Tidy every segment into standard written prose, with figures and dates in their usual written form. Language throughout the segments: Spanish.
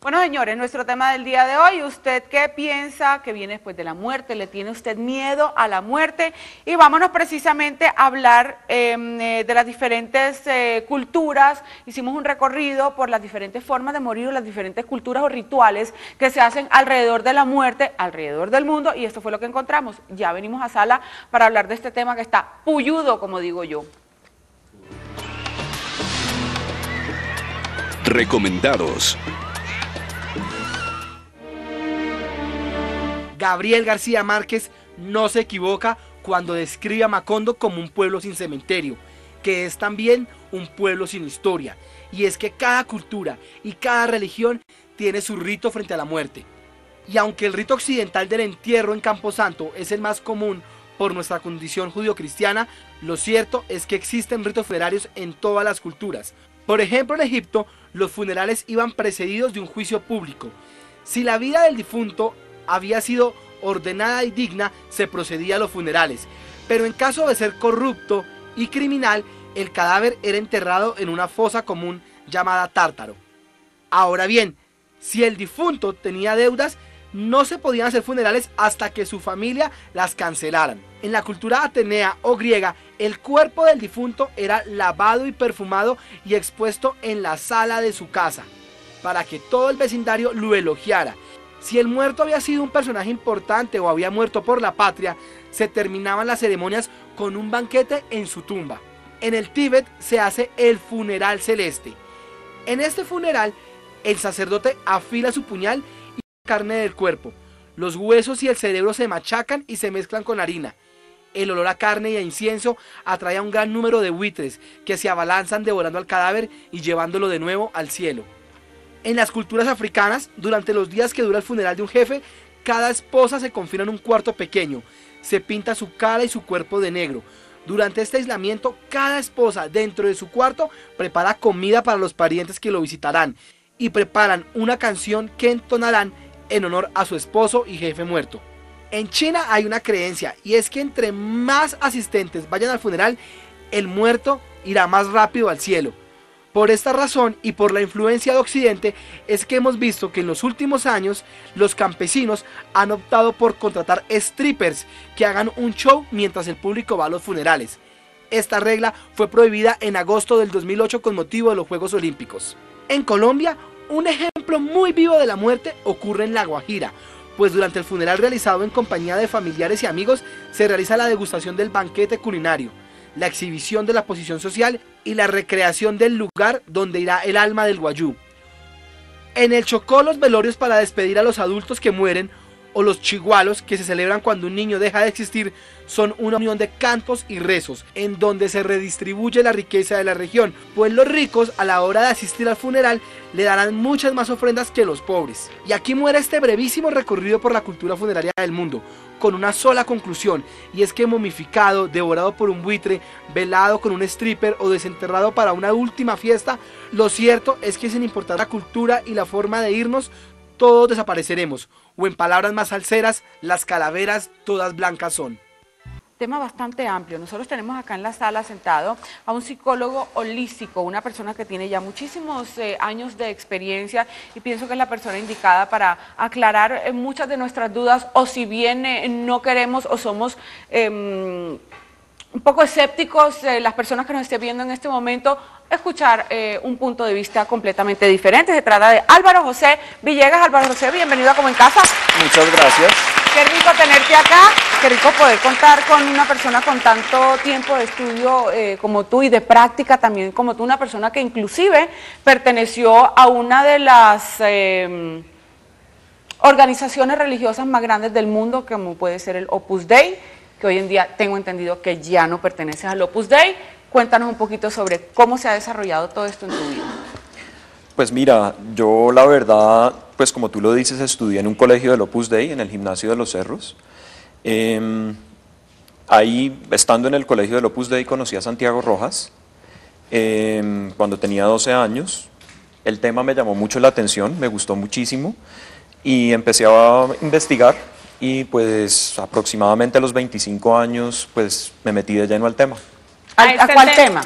Bueno, señores, nuestro tema del día de hoy, ¿usted qué piensa que viene después de la muerte? ¿Le tiene usted miedo a la muerte? Y vámonos precisamente a hablar de las diferentes culturas. Hicimos un recorrido por las diferentes formas de morir o las diferentes culturas o rituales que se hacen alrededor de la muerte, alrededor del mundo, y esto fue lo que encontramos. Ya venimos a sala para hablar de este tema que está puyudo, como digo yo. Recomendados. Gabriel García Márquez no se equivoca cuando describe a Macondo como un pueblo sin cementerio, que es también un pueblo sin historia, y es que cada cultura y cada religión tiene su rito frente a la muerte. Y aunque el rito occidental del entierro en Camposanto es el más común por nuestra condición judio-cristiana, lo cierto es que existen ritos funerarios en todas las culturas. Por ejemplo, en Egipto, los funerales iban precedidos de un juicio público. Si la vida del difunto había sido ordenada y digna, se procedía a los funerales, pero en caso de ser corrupto y criminal, el cadáver era enterrado en una fosa común llamada tártaro. Ahora bien, si el difunto tenía deudas, no se podían hacer funerales hasta que su familia las cancelaran. En la cultura atenea o griega, el cuerpo del difunto era lavado y perfumado y expuesto en la sala de su casa, para que todo el vecindario lo elogiara. Si el muerto había sido un personaje importante o había muerto por la patria, se terminaban las ceremonias con un banquete en su tumba. En el Tíbet se hace el funeral celeste. En este funeral, el sacerdote afila su puñal y la carne del cuerpo. Los huesos y el cerebro se machacan y se mezclan con harina. El olor a carne y a incienso atrae a un gran número de buitres que se abalanzan devorando al cadáver y llevándolo de nuevo al cielo. En las culturas africanas, durante los días que dura el funeral de un jefe, cada esposa se confina en un cuarto pequeño, se pinta su cara y su cuerpo de negro. Durante este aislamiento, cada esposa dentro de su cuarto prepara comida para los parientes que lo visitarán y preparan una canción que entonarán en honor a su esposo y jefe muerto. En China hay una creencia, y es que entre más asistentes vayan al funeral, el muerto irá más rápido al cielo. Por esta razón y por la influencia de Occidente es que hemos visto que en los últimos años los campesinos han optado por contratar strippers que hagan un show mientras el público va a los funerales. Esta regla fue prohibida en agosto del 2008 con motivo de los Juegos Olímpicos. En Colombia, un ejemplo muy vivo de la muerte ocurre en La Guajira, pues durante el funeral realizado en compañía de familiares y amigos se realiza la degustación del banquete culinario, la exhibición de la posición social y la recreación del lugar donde irá el alma del guayú. En el Chocó, los velorios para despedir a los adultos que mueren o los chigualos, que se celebran cuando un niño deja de existir, son una unión de cantos y rezos, en donde se redistribuye la riqueza de la región, pues los ricos a la hora de asistir al funeral le darán muchas más ofrendas que los pobres. Y aquí muere este brevísimo recorrido por la cultura funeraria del mundo, con una sola conclusión, y es que momificado, devorado por un buitre, velado con un stripper o desenterrado para una última fiesta, lo cierto es que sin importar la cultura y la forma de irnos, todos desapareceremos, o en palabras más salseras, las calaveras todas blancas son. Tema bastante amplio. Nosotros tenemos acá en la sala sentado a un psicólogo holístico, una persona que tiene ya muchísimos años de experiencia, y pienso que es la persona indicada para aclarar muchas de nuestras dudas, o si bien no queremos o somos un poco escépticos, las personas que nos estén viendo en este momento, escuchar un punto de vista completamente diferente. Se trata de Álvaro José Villegas. Álvaro José, bienvenido a Como en Casa. Muchas gracias. Qué rico tenerte acá, qué rico poder contar con una persona con tanto tiempo de estudio como tú, y de práctica también como tú, una persona que inclusive perteneció a una de las organizaciones religiosas más grandes del mundo, como puede ser el Opus Dei, que hoy en día tengo entendido que ya no perteneces al Opus Dei. Cuéntanos un poquito sobre cómo se ha desarrollado todo esto en tu vida. Pues mira, yo la verdad, pues como tú lo dices, estudié en un colegio del Opus Dei, en el Gimnasio de los Cerros. Ahí, estando en el colegio del Opus Dei, conocí a Santiago Rojas cuando tenía 12 años. El tema me llamó mucho la atención, me gustó muchísimo, y empecé a investigar, y pues aproximadamente a los 25 años pues me metí de lleno al tema. ¿A cuál tema?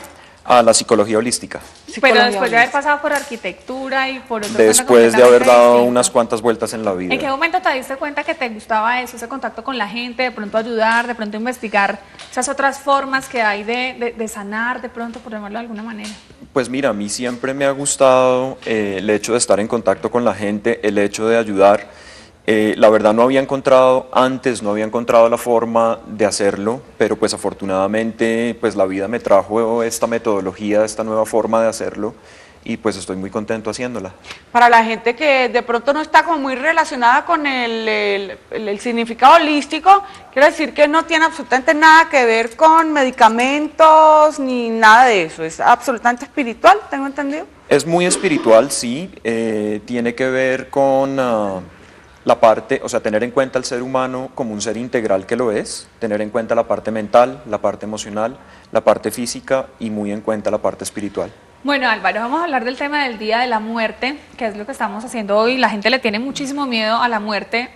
A la psicología holística. Pero después de haber pasado por arquitectura y por otro Después de haber dado unas cuantas vueltas en la vida. ¿En qué momento te diste cuenta que te gustaba eso, ese contacto con la gente, de pronto ayudar, de pronto investigar esas otras formas que hay de sanar, de pronto, por llamarlo de alguna manera? Pues mira, a mí siempre me ha gustado el hecho de estar en contacto con la gente, el hecho de ayudar. La verdad no había encontrado la forma de hacerlo, pero pues afortunadamente pues la vida me trajo esta metodología, esta nueva forma de hacerlo y pues estoy muy contento haciéndola. Para la gente que de pronto no está como muy relacionada con el significado holístico, quiero decir que no tiene absolutamente nada que ver con medicamentos ni nada de eso, es absolutamente espiritual, ¿tengo entendido? Es muy espiritual, sí, tiene que ver con la parte, o sea, tener en cuenta al ser humano como un ser integral que lo es, tener en cuenta la parte mental, la parte emocional, la parte física y muy en cuenta la parte espiritual. Bueno, Álvaro, vamos a hablar del tema del Día de la Muerte, que es lo que estamos haciendo hoy. La gente le tiene muchísimo miedo a la muerte,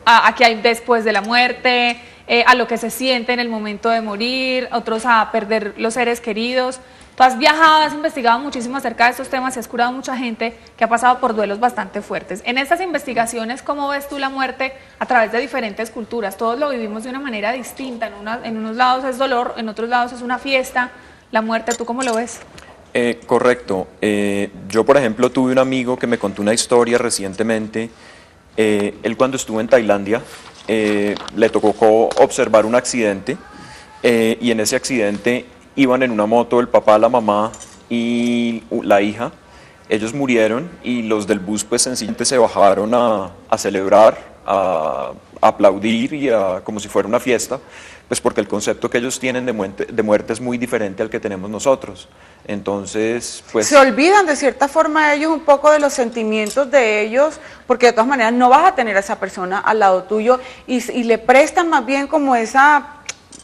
a qué hay después de la muerte, a lo que se siente en el momento de morir, otros a perder los seres queridos. Tú has viajado, has investigado muchísimo acerca de estos temas y has curado mucha gente que ha pasado por duelos bastante fuertes. En estas investigaciones, ¿cómo ves tú la muerte a través de diferentes culturas? Todos lo vivimos de una manera distinta. En unos lados es dolor, en otros lados es una fiesta. La muerte, ¿tú cómo lo ves? Correcto. Yo, por ejemplo, tuve un amigo que me contó una historia recientemente. Él cuando estuvo en Tailandia le tocó observar un accidente y en ese accidente iban en una moto el papá, la mamá y la hija. Ellos murieron y los del bus pues sencillamente se bajaron a celebrar, a aplaudir y como si fuera una fiesta, pues porque el concepto que ellos tienen de muerte es muy diferente al que tenemos nosotros. Entonces, pues... Se olvidan de cierta forma ellos un poco de los sentimientos de ellos, porque de todas maneras no vas a tener a esa persona al lado tuyo y le prestan más bien como esa...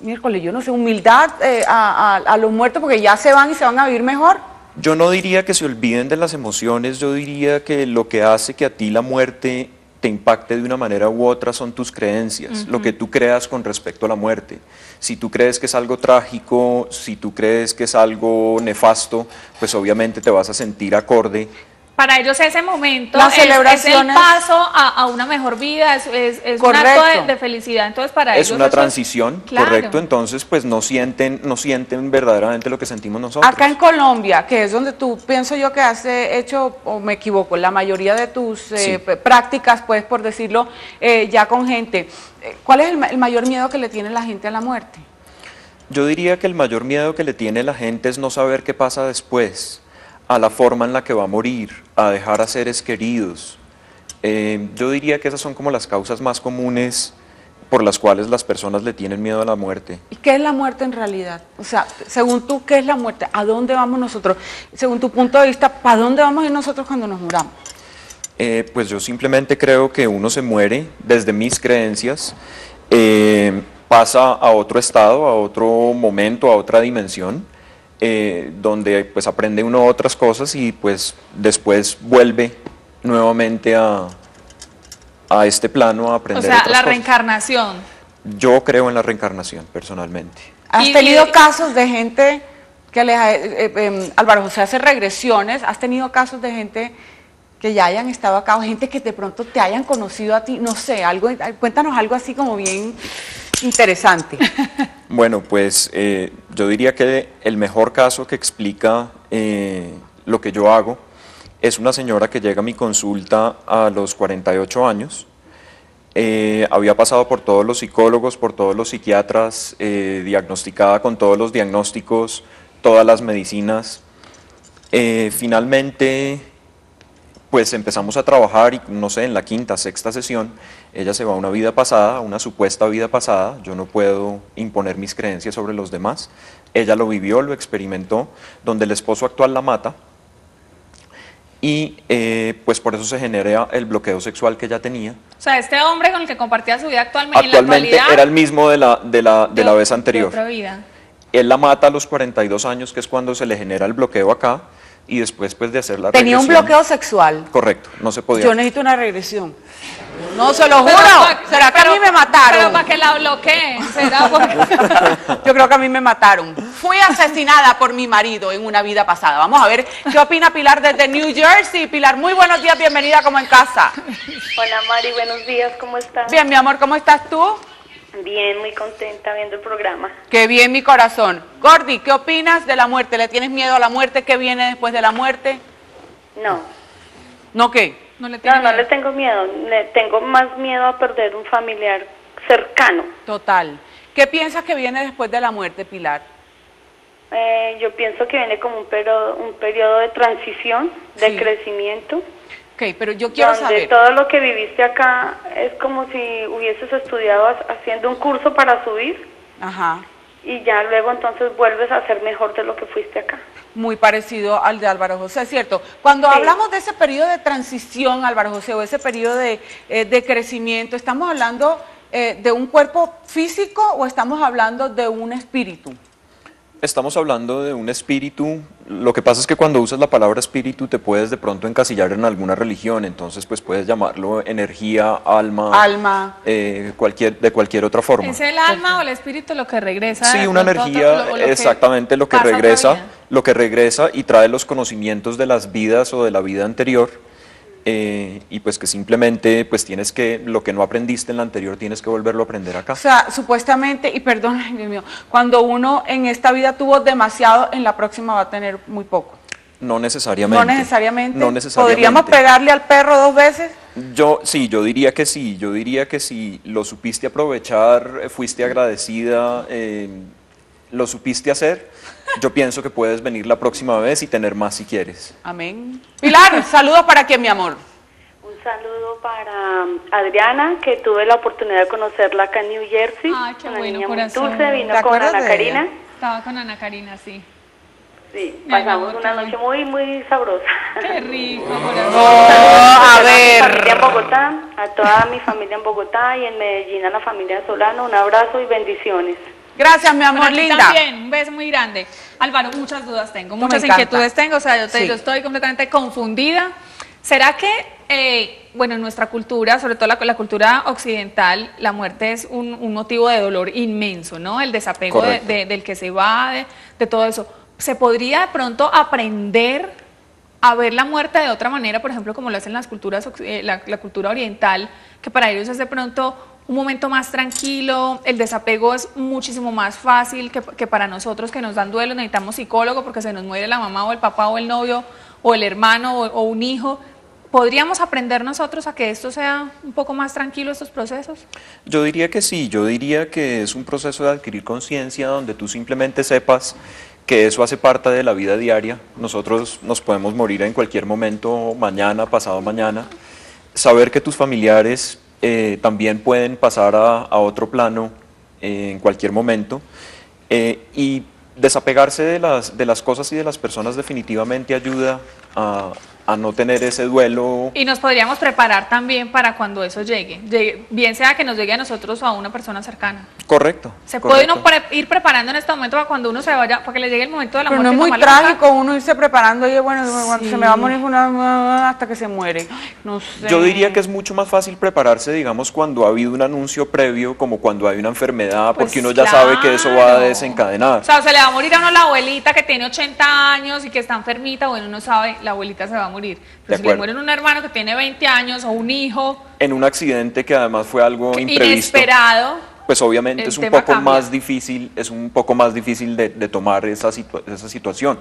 miércoles, yo no sé, humildad a los muertos porque ya se van y se van a vivir mejor. Yo no diría que se olviden de las emociones, yo diría que lo que hace que a ti la muerte te impacte de una manera u otra son tus creencias, lo que tú creas con respecto a la muerte. Si tú crees que es algo trágico, si tú crees que es algo nefasto, pues obviamente te vas a sentir acorde. Para ellos ese momento Las es el celebraciones... paso a una mejor vida, es un acto de felicidad, entonces para ellos es una transición, claro. Correcto, entonces pues no sienten verdaderamente lo que sentimos nosotros. Acá en Colombia, que es donde tú, pienso yo que has hecho, o me equivoco, la mayoría de tus prácticas, pues por decirlo, ya con gente, ¿cuál es el mayor miedo que le tiene la gente a la muerte? Yo diría que el mayor miedo que le tiene la gente es no saber qué pasa después, a la forma en la que va a morir, a dejar a seres queridos. Yo diría que esas son como las causas más comunes por las cuales las personas le tienen miedo a la muerte. ¿Y qué es la muerte en realidad? O sea, según tú, ¿qué es la muerte? ¿A dónde vamos nosotros? Según tu punto de vista, ¿para dónde vamos a ir nosotros cuando nos muramos? Pues yo simplemente creo que uno se muere, desde mis creencias, pasa a otro estado, a otro momento, a otra dimensión, donde pues aprende uno otras cosas y pues después vuelve nuevamente a este plano a aprender otras cosas. O sea, la reencarnación. Yo creo en la reencarnación, personalmente. ¿Has tenido casos de gente que les Álvaro José hace regresiones? ¿Has tenido casos de gente que ya hayan estado acá o gente que de pronto te hayan conocido a ti? No sé, cuéntanos algo así como bien interesante. Bueno, pues yo diría que el mejor caso que explica lo que yo hago es una señora que llega a mi consulta a los 48 años, había pasado por todos los psicólogos, por todos los psiquiatras, diagnosticada con todos los diagnósticos, todas las medicinas. Finalmente, pues empezamos a trabajar y no sé, en la quinta, sexta sesión, ella se va a una vida pasada, una supuesta vida pasada, yo no puedo imponer mis creencias sobre los demás, ella lo vivió, lo experimentó, donde el esposo actual la mata y pues por eso se genera el bloqueo sexual que ella tenía. O sea, este hombre con el que compartía su vida actualmente en la actualidad, era el mismo de la vez anterior. De otra vida. Él la mata a los 42 años, que es cuando se le genera el bloqueo acá, y después pues de hacer la Tenía regresión. un bloqueo sexual. Correcto, no se podía. Yo necesito una regresión. No, se lo juro. ¿Será que a mí me mataron? Pero para que la bloqueen. ¿Será Yo creo que a mí me mataron. Fui asesinada por mi marido en una vida pasada. Vamos a ver qué opina Pilar desde New Jersey. Pilar, muy buenos días, bienvenida como en casa. Hola Mari, buenos días, ¿cómo estás? Bien, mi amor, ¿cómo estás tú? Bien, muy contenta viendo el programa. Qué bien, mi corazón. Gordy, ¿qué opinas de la muerte? ¿Le tienes miedo a la muerte? ¿Qué viene después de la muerte? No. ¿No qué? No le tengo miedo, le tengo más miedo a perder un familiar cercano. Total. ¿Qué piensas que viene después de la muerte, Pilar? Yo pienso que viene como un periodo de transición, de crecimiento. Ok, pero yo quiero donde saber. todo lo que viviste acá es como si hubieses estudiado haciendo un curso para subir. Ajá. Y ya luego entonces vuelves a ser mejor de lo que fuiste acá. Muy parecido al de Álvaro José, ¿cierto? Cuando hablamos de ese periodo de transición, Álvaro José, o ese periodo de crecimiento, ¿estamos hablando de un cuerpo físico o estamos hablando de un espíritu? Estamos hablando de un espíritu. Lo que pasa es que cuando usas la palabra espíritu te puedes de pronto encasillar en alguna religión, entonces pues puedes llamarlo energía, alma, de cualquier otra forma. ¿Es el alma o el espíritu lo que regresa? Sí, una energía, exactamente lo que regresa y trae los conocimientos de las vidas o de la vida anterior. Y pues que simplemente pues tienes que, lo que no aprendiste en la anterior tienes que volverlo a aprender acá. O sea, supuestamente, y perdón, Dios mío, cuando uno en esta vida tuvo demasiado, en la próxima va a tener muy poco. No necesariamente. No necesariamente. No necesariamente. ¿Podríamos pegarle al perro 2 veces? Yo diría que sí, lo supiste aprovechar, fuiste agradecida, lo supiste hacer. Yo pienso que puedes venir la próxima vez y tener más si quieres. Amén. Pilar, saludos para quién, mi amor. Un saludo para Adriana, que tuve la oportunidad de conocerla acá en New Jersey. Ay, qué una bueno, niña muy corazón. dulce, ¿Te vino con acuerdas Ana de Karina. ella? Estaba con Ana Karina, sí. Sí, Ay, pasamos amor, una qué noche muy, muy sabrosa. Qué rico, corazón. A A mi ver. familia en Bogotá, a toda mi familia en Bogotá y en Medellín a la familia de Solano, un abrazo y bendiciones. Gracias, mi amor, Bueno, a ti linda. también, un beso muy grande. Álvaro, muchas dudas tengo, me muchas encanta. inquietudes tengo, o sea, yo Sí. estoy completamente confundida. ¿Será que, bueno, en nuestra cultura, sobre todo la cultura occidental, la muerte es un motivo de dolor inmenso, ¿no? El desapego del que se va, de todo eso. ¿Se podría de pronto aprender a ver la muerte de otra manera, por ejemplo, como lo hacen las culturas, la cultura oriental, que para ellos es de pronto un momento más tranquilo, el desapego es muchísimo más fácil que para nosotros que nos dan duelo, necesitamos psicólogo porque se nos muere la mamá o el papá o el novio o el hermano o un hijo? ¿Podríamos aprender nosotros a que esto sea un poco más tranquilo, estos procesos? Yo diría que sí, yo diría que es un proceso de adquirir conciencia donde tú simplemente sepas que eso hace parte de la vida diaria. Nosotros nos podemos morir en cualquier momento, mañana, pasado mañana. Saber que tus familiares también pueden pasar a otro plano en cualquier momento y desapegarse de las cosas y de las personas definitivamente ayuda a no tener ese duelo. Y nos podríamos preparar también para cuando eso llegue, bien sea que nos llegue a nosotros o a una persona cercana. Correcto. Se puede uno ir preparando en este momento para cuando uno se vaya, para que le llegue el momento de la Pero muerte. no es muy normal, trágico uno irse preparando y bueno, cuando Sí. se me va a morir una hasta que se muere. No sé. Yo diría que es mucho más fácil prepararse, digamos, cuando ha habido un anuncio previo, como cuando hay una enfermedad, Pues porque uno ya sabe que eso va a claro. desencadenar. O sea, se le va a morir a uno la abuelita que tiene 80 años y que está enfermita, bueno, uno sabe, la abuelita se va a morir. Pero si le acuerdo. muere un hermano que tiene 20 años o un hijo En un accidente que además fue algo imprevisto, inesperado, pues obviamente el es un tema poco cambia. más difícil, de tomar esa situación.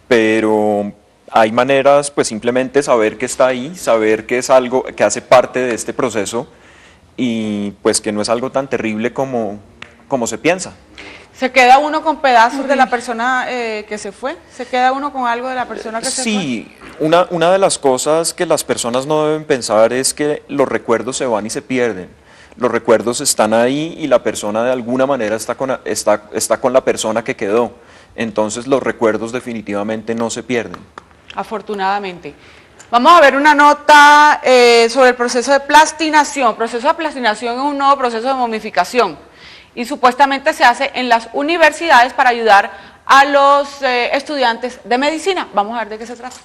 Pero hay maneras, pues simplemente saber que está ahí, saber que es algo que hace parte de este proceso y pues que no es algo tan terrible como se piensa. ¿Se queda uno con pedazos de la persona que se fue? ¿Se queda uno con algo de la persona que se fue? Sí, una de las cosas que las personas no deben pensar es que los recuerdos se van y se pierden. Los recuerdos están ahí y la persona de alguna manera está con la persona que quedó. Entonces los recuerdos definitivamente no se pierden. Afortunadamente. Vamos a ver una nota sobre el proceso de plastinación. El proceso de plastinación es un nuevo proceso de momificación y supuestamente se hace en las universidades para ayudar a los estudiantes de medicina. Vamos a ver de qué se trata.